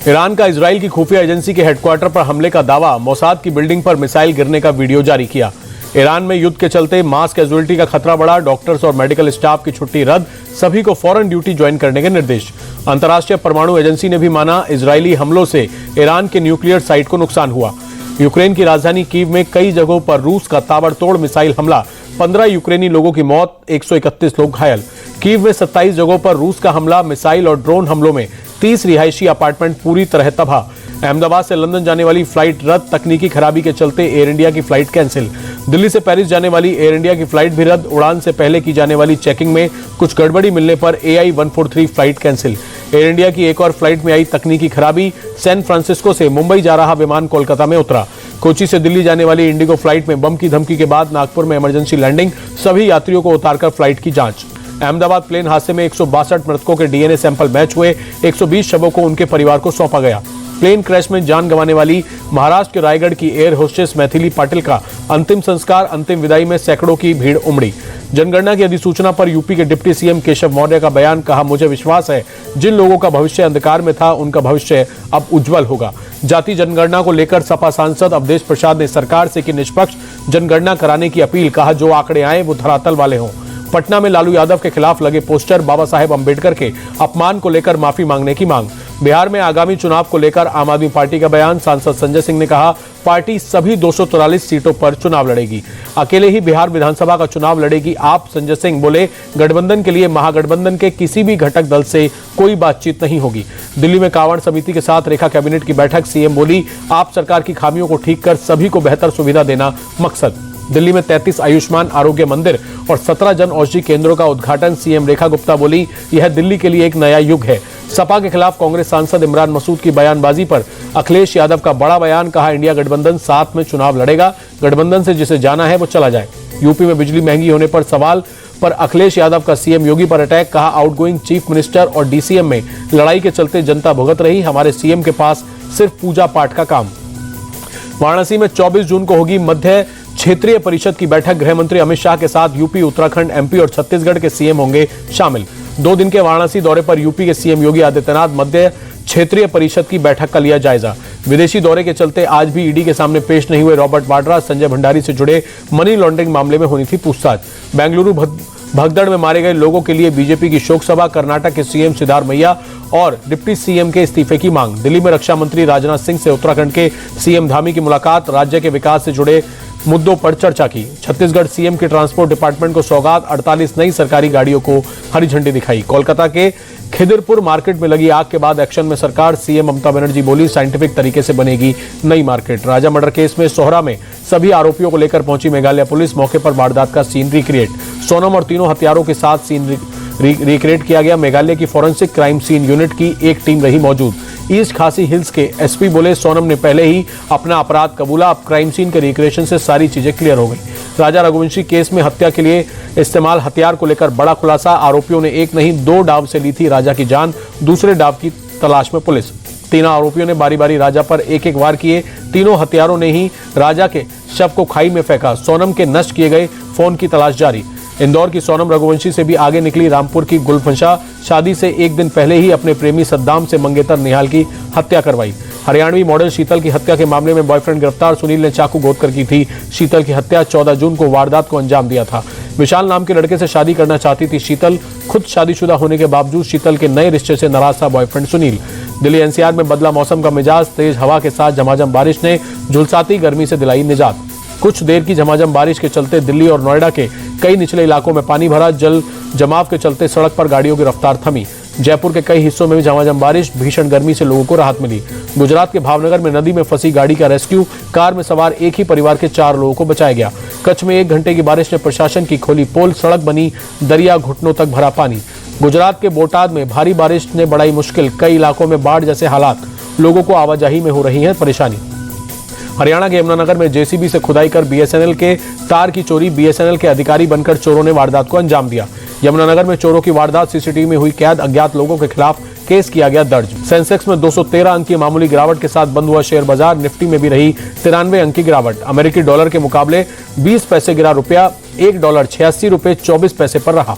Iran का Israel की खुफिया एजेंसी के हेडक्वार्टर पर हमले का दावा, मोसाद की बिल्डिंग पर मिसाइल गिरने का वीडियो जारी किया। ईरान में युद्ध के चलते मास कैजुअलिटी का खतरा बढ़ा, डॉक्टर्स और मेडिकल स्टाफ की छुट्टी रद्द, सभी को फौरन ड्यूटी ज्वाइन करने के निर्देश। अंतर्राष्ट्रीय परमाणु एजेंसी ने भी माना, इजरायली हमलों से ईरान के न्यूक्लियर साइट को नुकसान हुआ। यूक्रेन की राजधानी कीव में कई जगहों पर रूस का ताबड़तोड़ मिसाइल हमला, 15 यूक्रेनी लोगों की मौत, 131 लोग घायल। कीव में 27 जगहों पर रूस का हमला, मिसाइल और ड्रोन हमलों में 30 रिहायशी अपार्टमेंट पूरी तरह तबाह। अहमदाबाद से लंदन जाने वाली फ्लाइट रद्द, तकनीकी खराबी के चलते एयर इंडिया की फ्लाइट कैंसिल। दिल्ली से पेरिस जाने वाली एयर इंडिया की फ्लाइट भी रद्द, उड़ान से पहले की जाने वाली चेकिंग में कुछ गड़बड़ी मिलने पर AI 143 flight cancel. Air India की एक और फ्लाइट में आई तकनीकी खराबी, सैन फ्रांसिस्को से मुंबई जा रहा विमान कोलकाता में उतरा। कोची से दिल्ली जाने वाली इंडिगो फ्लाइट में बम की धमकी के बाद नागपुर में इमरजेंसी लैंडिंग, सभी यात्रियों को उतारकर फ्लाइट की जांच। अहमदाबाद प्लेन हादसे में 162 मृतकों के DNA सैंपल मैच हुए, 120 शवों को उनके परिवार को सौंपा गया। प्लेन क्रैश में जान गंवाने वाली महाराष्ट्र के रायगढ़ की एयर होस्टेस मैथिली पाटिल का अंतिम संस्कार, अंतिम विदाई में सैकड़ों की भीड़ उमड़ी। जनगणना की अधिसूचना पर यूपी के डिप्टी CM केशव मौर्य का बयान, कहा मुझे विश्वास है जिन लोगों का भविष्य अंधकार में था उनका भविष्य अब उज्जवल होगा। जाति जनगणना को लेकर सपा सांसद अवधेश प्रसाद ने सरकार से की निष्पक्ष जनगणना कराने की अपील, कहा जो आंकड़े आए वो धरातल वाले हों। पटना में लालू यादव के खिलाफ लगे पोस्टर, बाबा साहेब अंबेडकर के अपमान को लेकर माफी मांगने की मांग। बिहार में आगामी चुनाव को लेकर आम आदमी पार्टी का बयान, सांसद संजय सिंह ने कहा पार्टी सभी 244 सीटों पर चुनाव लड़ेगी, अकेले ही बिहार विधानसभा का चुनाव लड़ेगी। आप संजय सिंह बोले गठबंधन के लिए महागठबंधन के किसी भी घटक दल से कोई बातचीत नहीं होगी। दिल्ली में कांवड़ समिति के साथ रेखा कैबिनेट की बैठक, CM बोली आप सरकार की खामियों को ठीक कर सभी को बेहतर सुविधा देना मकसद। दिल्ली में 33 आयुष्मान आरोग्य मंदिर और 17 जन औषधि केंद्रों का उद्घाटन, CM रेखा गुप्ता बोली यह दिल्ली के लिए एक नया युग है। सपा के खिलाफ कांग्रेस सांसद इमरान मसूद की बयानबाजी पर अखिलेश यादव का बड़ा बयान, कहा इंडिया गठबंधन साथ में चुनाव लड़ेगा, गठबंधन से जिसे जाना है वो चला जाए। यूपी में बिजली महंगी होने पर सवाल पर अखिलेश यादव का CM योगी पर अटैक, कहा आउटगोइंग चीफ मिनिस्टर और DCM में लड़ाई के चलते जनता भुगत रही, हमारे CM के पास सिर्फ पूजा पाठ का काम। वाराणसी में 24 जून को होगी मध्य क्षेत्रीय परिषद की बैठक, गृह मंत्री अमित शाह के साथ यूपी, उत्तराखंड, MP और छत्तीसगढ़ के CM होंगे शामिल। 2 दिन के वाराणसी दौरे पर यूपी के CM योगी आदित्यनाथ मध्य क्षेत्रीय परिषद की बैठक का लिया जायजा। विदेशी दौरे के चलते आज भी ED के सामने पेश नहीं हुए रॉबर्ट वाड्रा, संजय भंडारी से जुड़े मनी लॉन्ड्रिंग मामले में होनी थी पूछताछ। बेंगलुरु भगदड़ में मारे गए लोगों के लिए बीजेपी की शोक सभा, कर्नाटक के CM सिद्धारमैया और डिप्टी CM के इस्तीफे की मांग। दिल्ली में रक्षा मंत्री राजनाथ सिंह से उत्तराखंड के CM धामी की मुलाकात, राज्य के विकास से जुड़े मुद्दों पर चर्चा की। छत्तीसगढ़ CM के ट्रांसपोर्ट डिपार्टमेंट को सौगात, 48 नई सरकारी गाड़ियों को हरी झंडी दिखाई। कोलकाता के खिदिरपुर मार्केट में लगी आग के बाद एक्शन में सरकार, CM ममता बनर्जी बोली साइंटिफिक तरीके से बनेगी नई मार्केट। राजा मर्डर केस में सोहरा में सभी आरोपियों को लेकर पहुंची मेघालय पुलिस, मौके पर वारदात का सीन रिक्रिएट। सोनम और तीनों हथियारों के साथ सीन रिक्रिएट किया गया। मेघालय की फॉरेंसिक क्राइम सीन यूनिट की एक टीम रही मौजूद। ईस्ट खासी हिल्स के SP बोले सोनम ने पहले ही अपना अपराध कबूला, अब क्राइम सीन के रिक्रिएशन से सारी चीजें क्लियर हो गई। राजा रघुवंशी केस में हत्या के लिए इस्तेमाल हथियार को लेकर बड़ा खुलासा, आरोपियों ने एक नहीं 2 डाव से ली थी राजा की जान, दूसरे डाव की तलाश में पुलिस। तीनों आरोपियों ने बारी बारी राजा पर एक वार किए, तीनों हथियारों ने ही राजा के शव को खाई में फेंका। सोनम के नष्ट किए गए फोन की तलाश जारी। इंदौर की सोनम रघुवंशी से भी आगे निकली रामपुर की गुलफंशा, शादी से एक दिन पहले ही अपने प्रेमी सद्दाम से मंगेतर निहाल की हत्या करवाई। हरियाणवी मॉडल शीतल की हत्या के मामले में बॉयफ्रेंड गिरफ्तार, सुनील ने चाकू गोद कर की थी शीतल की हत्या। 14 जून को वारदात को अंजाम दिया था। विशाल नाम के लड़के से शादी करना चाहती थी शीतल, खुद शादीशुदा होने के बावजूद शीतल के नए रिश्ते से नाराज था बॉयफ्रेंड सुनील। दिल्ली NCR में बदला मौसम का मिजाज, तेज हवा के साथ झमाझम बारिश ने झुलसाती गर्मी से दिलाई निजात। कुछ देर की झमाझम बारिश के चलते दिल्ली और नोएडा के कई निचले इलाकों में पानी भरा, जल जमाव के चलते सड़क पर गाड़ियों की रफ्तार थमी। जयपुर के कई हिस्सों में भी झमाझम बारिश, भीषण गर्मी से लोगों को राहत मिली। गुजरात के भावनगर में नदी में फंसी गाड़ी का रेस्क्यू, कार में सवार एक ही परिवार के 4 लोगों को बचाया गया। कच्छ में 1 घंटे की बारिश ने प्रशासन की खोली पोल, सड़क बनी दरिया घुटनों तक भरा पानी। गुजरात के बोटाद में भारी बारिश ने बढ़ाई मुश्किल, कई इलाकों में बाढ़ जैसे हालात, लोगों को आवाजाही में हो रही है परेशानी। हरियाणा के यमुनानगर में JCB से खुदाई कर BSNL के तार की चोरी, BSNL के अधिकारी बनकर चोरों ने वारदात को अंजाम दिया। यमुनानगर में चोरों की वारदात, CCTV में हुई कैद, अज्ञात लोगों के खिलाफ केस किया गया दर्ज। सेंसेक्स में 213 अंक की मामूली गिरावट के साथ बंद हुआ शेयर बाजार, निफ्टी में भी रही 93 अंक की गिरावट। अमेरिकी डॉलर के मुकाबले 20 पैसे गिरा रुपया, $1 86 रुपये 24 पैसे पर रहा।